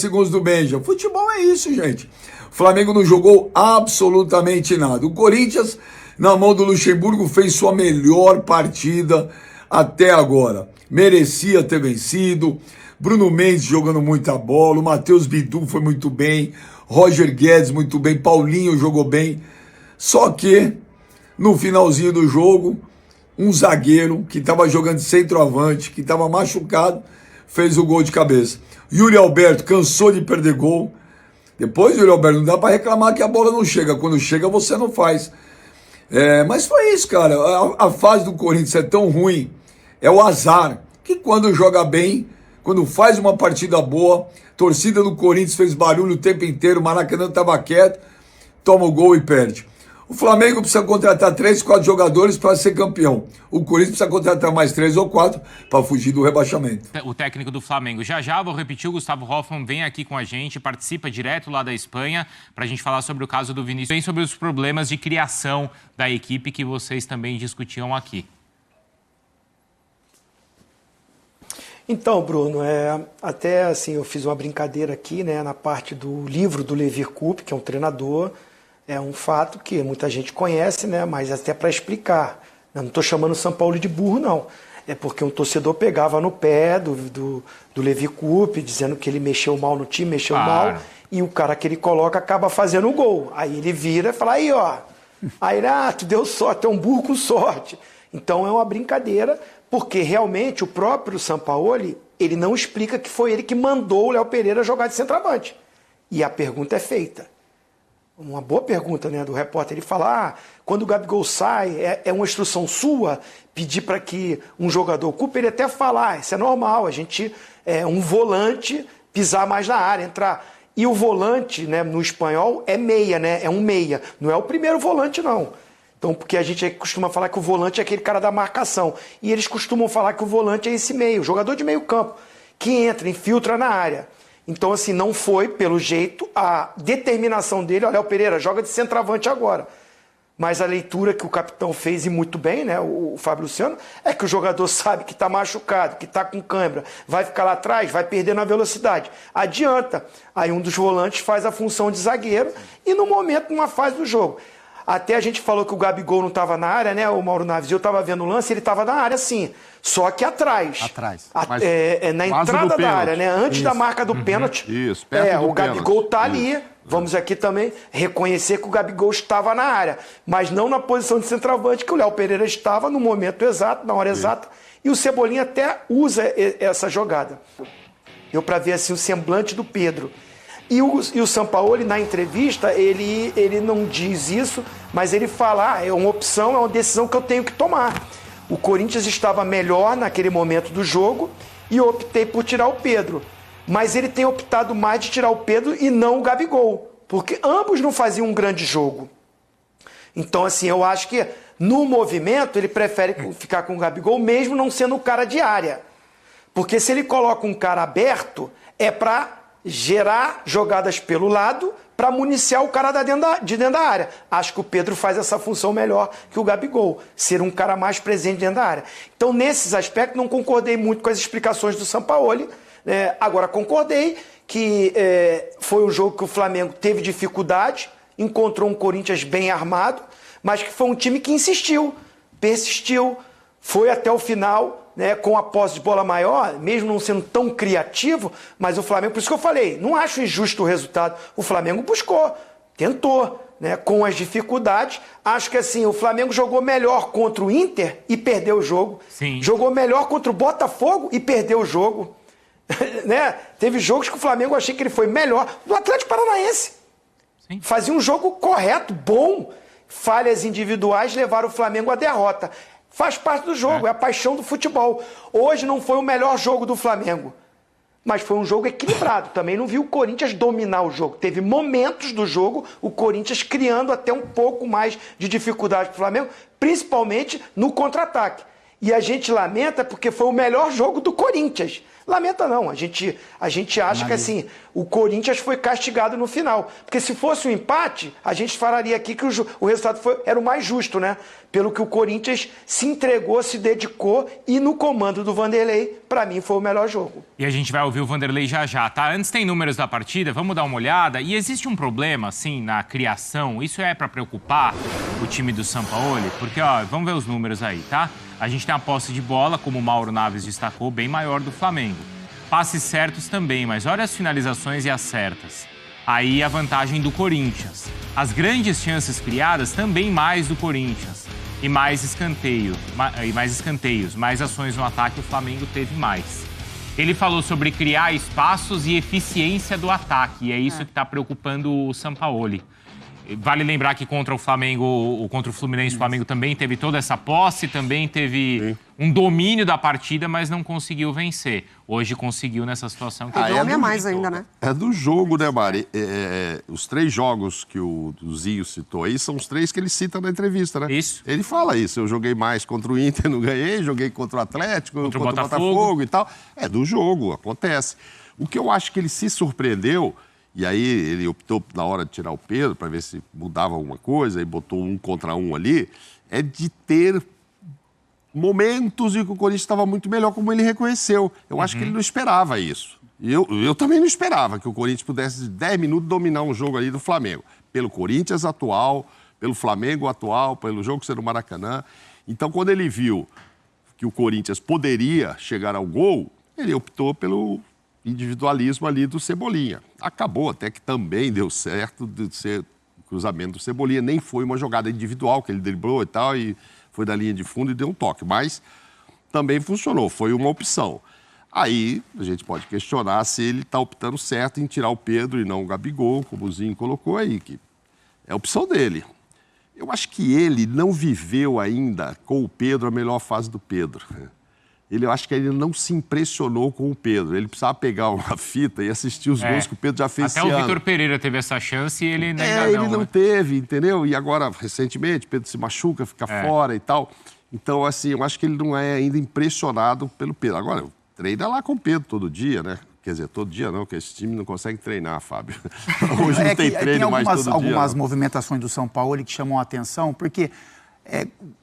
Segundos do Benja. Futebol é isso, gente. O Flamengo não jogou absolutamente nada. O Corinthians, na mão do Luxemburgo, fez sua melhor partida até agora. Merecia ter vencido. Bruno Mendes jogando muita bola. O Matheus Bidu foi muito bem. Roger Guedes muito bem. Paulinho jogou bem. Só que, no finalzinho do jogo, um zagueiro que estava jogando de centroavante, que estava machucado, fez o gol de cabeça. Yuri Alberto cansou de perder gol. Depois, Yuri Alberto, não dá para reclamar que a bola não chega. Quando chega, você não faz. Mas foi isso, cara. A fase do Corinthians é tão ruim. É o azar. Que quando joga bem, quando faz uma partida boa, a torcida do Corinthians fez barulho o tempo inteiro, o Maracanã estava quieto, toma o gol e perde. O Flamengo precisa contratar 3, 4 jogadores para ser campeão. O Corinthians precisa contratar mais 3 ou 4 para fugir do rebaixamento. O técnico do Flamengo, já vou repetir, o Gustavo Hoffmann vem aqui com a gente, participa direto lá da Espanha, para a gente falar sobre o caso do Vinícius, bem sobre os problemas de criação da equipe que vocês também discutiam aqui. Então, Bruno, até assim, eu fiz uma brincadeira aqui, né, na parte do livro do Levi Coupe, que é um treinador. É um fato que muita gente conhece, né? Mas até para explicar. Eu não estou chamando o São Paulo de burro, não. É porque um torcedor pegava no pé do Levi Coupe, dizendo que ele mexeu mal no time, mexeu mal, e o cara que ele coloca acaba fazendo o gol. Aí ele vira e fala, aí ó, aí tu deu sorte, é um burro com sorte. Então é uma brincadeira, porque realmente o próprio Sampaoli, ele não explica que foi ele que mandou o Léo Pereira jogar de centroavante. E a pergunta é feita. Uma boa pergunta, né, do repórter. Ele fala, quando o Gabigol sai, é uma instrução sua pedir para que um jogador ocupe? Ele até fala, isso é normal, a gente um volante pisar mais na área, entrar. E o volante, né, no espanhol, é meia, né, é um meia. Não é o primeiro volante, não. Então, porque a gente costuma falar que o volante é aquele cara da marcação. E eles costumam falar que o volante é esse meio, o jogador de meio campo, que entra, infiltra na área. Então, assim, não foi, pelo jeito, a determinação dele, olha, o Pereira joga de centroavante agora. Mas a leitura que o capitão fez, e muito bem, né, o Fábio Luciano, é que o jogador sabe que está machucado, que está com câimbra, vai ficar lá atrás, vai perder na velocidade. Adianta. Aí um dos volantes faz a função de zagueiro e, no momento, numa fase do jogo. Até a gente falou que o Gabigol não estava na área, né, o Mauro Naves? Eu estava vendo o lance, ele estava na área, sim. Só que atrás. Na entrada da área, né? Antes da marca do pênalti. Isso, perto do o Gabigol está ali. Vamos aqui também reconhecer que o Gabigol estava na área. Mas não na posição de centroavante, que o Léo Pereira estava no momento exato, na hora exata. E o Cebolinha até usa essa jogada. Deu para ver assim o semblante do Pedro. E o Sampaoli, na entrevista, ele não diz isso, mas ele fala, é uma opção, é uma decisão que eu tenho que tomar. O Corinthians estava melhor naquele momento do jogo e eu optei por tirar o Pedro. Mas ele tem optado mais de tirar o Pedro e não o Gabigol, porque ambos não faziam um grande jogo. Então, assim, eu acho que no movimento ele prefere ficar com o Gabigol, mesmo não sendo o cara de área. Porque se ele coloca um cara aberto, é para gerar jogadas pelo lado para municiar o cara de dentro da área. Acho que o Pedro faz essa função melhor que o Gabigol, ser um cara mais presente dentro da área. Então, nesses aspectos, não concordei muito com as explicações do Sampaoli. Agora, concordei que foi um jogo que o Flamengo teve dificuldade, encontrou um Corinthians bem armado, mas que foi um time que insistiu, persistiu, foi até o final, né, com a posse de bola maior, mesmo não sendo tão criativo, mas o Flamengo, por isso que eu falei, não acho injusto o resultado. O Flamengo buscou, tentou, né, com as dificuldades. Acho que assim, o Flamengo jogou melhor contra o Inter e perdeu o jogo. Sim. Jogou melhor contra o Botafogo e perdeu o jogo. Né? Teve jogos que o Flamengo, achei que ele foi melhor. Do Atlético Paranaense. Sim. Fazia um jogo correto, bom. Falhas individuais levaram o Flamengo à derrota. Faz parte do jogo, é a paixão do futebol. Hoje não foi o melhor jogo do Flamengo, mas foi um jogo equilibrado. Também não vi o Corinthians dominar o jogo. Teve momentos do jogo, o Corinthians criando até um pouco mais de dificuldade para o Flamengo, principalmente no contra-ataque. E a gente lamenta porque foi o melhor jogo do Corinthians, Lamenta não, a gente acha que assim, o Corinthians foi castigado no final. Porque se fosse um empate, a gente falaria aqui que o resultado era o mais justo, né? Pelo que o Corinthians se entregou, se dedicou e no comando do Vanderlei, para mim, foi o melhor jogo. E a gente vai ouvir o Vanderlei já, tá? Antes tem números da partida, vamos dar uma olhada. E existe um problema, assim, na criação? Isso é para preocupar o time do Sampaoli? Porque, ó, vamos ver os números aí, tá? A gente tem a posse de bola, como o Mauro Naves destacou, bem maior do Flamengo. Passes certos também, mas olha as finalizações e as certas. Aí a vantagem do Corinthians. As grandes chances criadas também mais do Corinthians. E mais escanteios, mais ações no ataque, o Flamengo teve mais. Ele falou sobre criar espaços e eficiência do ataque, e é isso que está preocupando o Sampaoli. Vale lembrar que contra o Flamengo, contra o Fluminense, o Flamengo também teve toda essa posse, também teve um domínio da partida, mas não conseguiu vencer. Hoje conseguiu nessa situação. Que nome a mais ainda, né? É do jogo, né, Mari? Os 3 jogos que o Zinho citou aí são os 3 que ele cita na entrevista, né? Isso. Ele fala isso. Eu joguei mais contra o Inter, não ganhei. Joguei contra o Atlético, contra o Botafogo e tal. É do jogo, acontece. O que eu acho que ele se surpreendeu... E aí ele optou na hora de tirar o Pedro para ver se mudava alguma coisa e botou 1 contra 1 ali, é de ter momentos em que o Corinthians estava muito melhor, como ele reconheceu. Eu acho que ele não esperava isso. Eu também não esperava que o Corinthians pudesse, em 10 minutos, dominar um jogo ali do Flamengo. Pelo Corinthians atual, pelo Flamengo atual, pelo jogo ser no Maracanã. Então, quando ele viu que o Corinthians poderia chegar ao gol, ele optou pelo individualismo ali do Cebolinha. Acabou até que também deu certo de ser cruzamento do Cebolinha. Nem foi uma jogada individual que ele driblou e tal, e foi da linha de fundo e deu um toque. Mas também funcionou, foi uma opção. Aí a gente pode questionar se ele está optando certo em tirar o Pedro e não o Gabigol, como o Zinho colocou aí, que é a opção dele. Eu acho que ele não viveu ainda com o Pedro a melhor fase do Pedro. Eu acho que ele não se impressionou com o Pedro. Ele precisava pegar uma fita e assistir os gols que o Pedro já fez esse ano. Até o Vitor Pereira teve essa chance e ele ainda ele não teve, entendeu? E agora, recentemente, Pedro se machuca, fica fora e tal. Então, assim, eu acho que ele não é ainda impressionado pelo Pedro. Agora, treina lá com o Pedro todo dia, né? Quer dizer, todo dia não, porque esse time não consegue treinar, Fábio. Hoje não tem treino mais todo dia. Tem algumas movimentações do São Paulo que chamam a atenção, porque...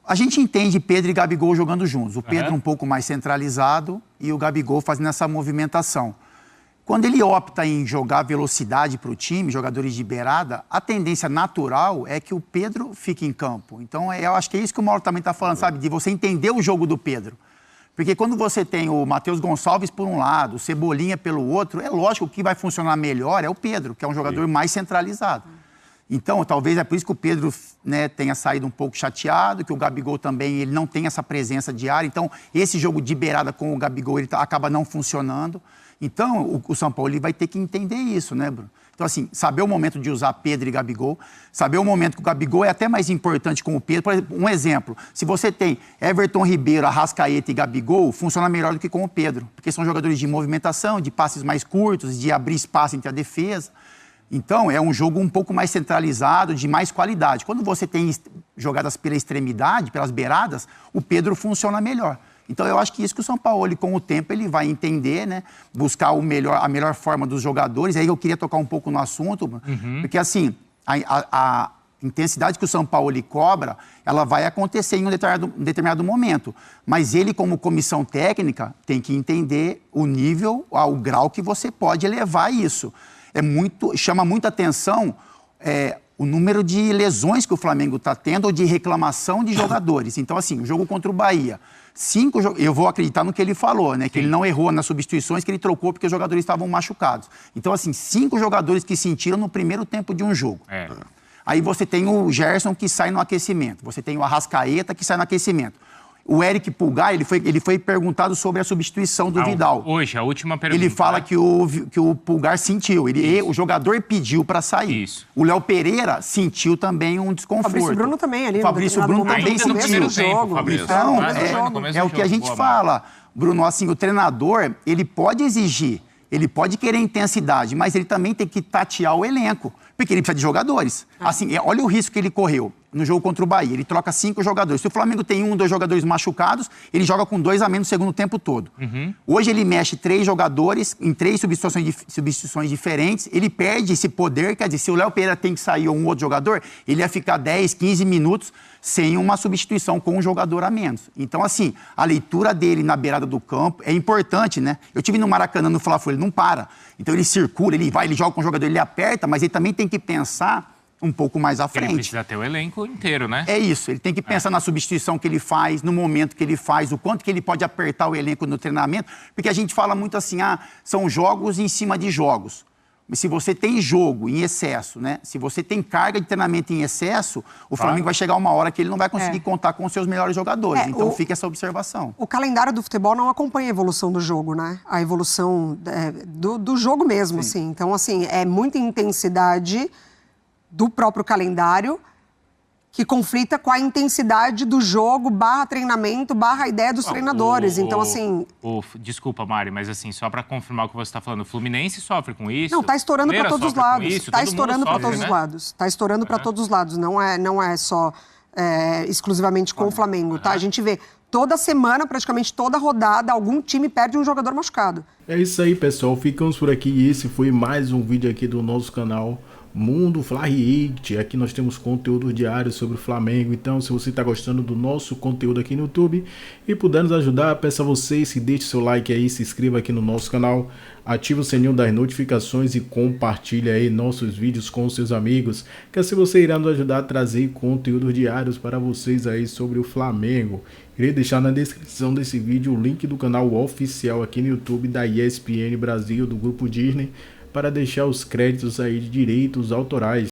a gente entende Pedro e Gabigol jogando juntos. O Pedro um pouco mais centralizado e o Gabigol fazendo essa movimentação. Quando ele opta em jogar velocidade para o time, jogadores de beirada, a tendência natural é que o Pedro fique em campo. Então, eu acho que é isso que o Mauro também está falando, sabe? De você entender o jogo do Pedro. Porque quando você tem o Matheus Gonçalves por um lado, o Cebolinha pelo outro, é lógico que o que vai funcionar melhor é o Pedro, que é um jogador mais centralizado. Então, talvez é por isso que o Pedro, né, tenha saído um pouco chateado, que o Gabigol também ele não tem essa presença diária. Então, esse jogo de beirada com o Gabigol ele acaba não funcionando. Então, o São Paulo ele vai ter que entender isso, né, Bruno? Então, assim, saber o momento de usar Pedro e Gabigol, saber o momento que o Gabigol é até mais importante com o Pedro. Por exemplo, um exemplo, se você tem Everton Ribeiro, Arrascaeta e Gabigol, funciona melhor do que com o Pedro, porque são jogadores de movimentação, de passes mais curtos, de abrir espaço entre a defesa. Então, é um jogo um pouco mais centralizado, de mais qualidade. Quando você tem jogadas pela extremidade, pelas beiradas, o Pedro funciona melhor. Então, eu acho que isso que o São Paulo, com o tempo, ele vai entender, né? Buscar a melhor forma dos jogadores. Aí eu queria tocar um pouco no assunto, porque, assim, a intensidade que o São Paulo cobra, ela vai acontecer em um determinado momento. Mas ele, como comissão técnica, tem que entender o nível, o grau que você pode elevar isso. Chama muita atenção o número de lesões que o Flamengo está tendo ou de reclamação de jogadores. Então, assim, o jogo contra o Bahia, eu vou acreditar no que ele falou, né? Que ele não errou nas substituições, que ele trocou porque os jogadores estavam machucados. Então, assim, 5 jogadores que sentiram no primeiro tempo de um jogo. Aí você tem o Gerson que sai no aquecimento, você tem o Arrascaeta que sai no aquecimento. O Eric Pulgar, ele foi perguntado sobre a substituição do Vidal. Hoje, a última pergunta. Ele fala que o Pulgar sentiu. O jogador pediu para sair. Isso. O Léo Pereira sentiu também um desconforto. Fabrício Bruno também ali. Fabrício Bruno também sentiu. No primeiro tempo, Fabrício. Então, é o que a gente fala. Bruno, assim, o treinador, ele pode exigir, ele pode querer intensidade, mas ele também tem que tatear o elenco, porque ele precisa de jogadores. Assim, olha o risco que ele correu. no jogo contra o Bahia. Ele troca 5 jogadores. Se o Flamengo tem 1, 2 jogadores machucados, ele joga com 2 a menos no segundo tempo todo. Hoje ele mexe 3 jogadores em 3 substituições diferentes. Ele perde esse poder, quer dizer, se o Léo Pereira tem que sair ou um outro jogador, ele ia ficar 10, 15 minutos sem uma substituição com um jogador a menos. Então, assim, a leitura dele na beirada do campo é importante, né? Eu tive no Maracanã, no Fla-Flu, ele não para. Então ele circula, ele vai, ele joga com o jogador, ele aperta, mas ele também tem que pensar um pouco mais à frente. Ele precisa ter o elenco inteiro, né? É isso, ele tem que pensar na substituição que ele faz, no momento que ele faz, o quanto que ele pode apertar o elenco no treinamento, porque a gente fala muito assim, são jogos em cima de jogos. Mas se você tem jogo em excesso, né? Se você tem carga de treinamento em excesso, o Flamengo vai chegar uma hora que ele não vai conseguir contar com os seus melhores jogadores. Então fica essa observação. O calendário do futebol não acompanha a evolução do jogo, né? A evolução do jogo mesmo, assim. Então, assim, é muita intensidade do próprio calendário que conflita com a intensidade do jogo / treinamento / ideia dos treinadores. Então, assim... Desculpa, Mari, mas assim, só para confirmar o que você está falando, o Fluminense sofre com isso? Não, está estourando para todos os lados. Está estourando para todos os lados. Está estourando para todos os lados. Não é só exclusivamente com o Flamengo, tá? A gente vê toda semana, praticamente toda rodada, algum time perde um jogador machucado. É isso aí, pessoal. Ficamos por aqui e esse foi mais um vídeo aqui do nosso canal Mundo Fla React. Aqui nós temos conteúdo diário sobre o Flamengo. Então, se você está gostando do nosso conteúdo aqui no YouTube e puder nos ajudar, peço a vocês que deixe seu like aí, se inscreva aqui no nosso canal, ative o sininho das notificações e compartilhe aí nossos vídeos com seus amigos, que assim você irá nos ajudar a trazer conteúdos diários para vocês aí sobre o Flamengo. Irei deixar na descrição desse vídeo o link do canal oficial aqui no YouTube da ESPN Brasil, do Grupo Disney, para deixar os créditos aí de direitos autorais.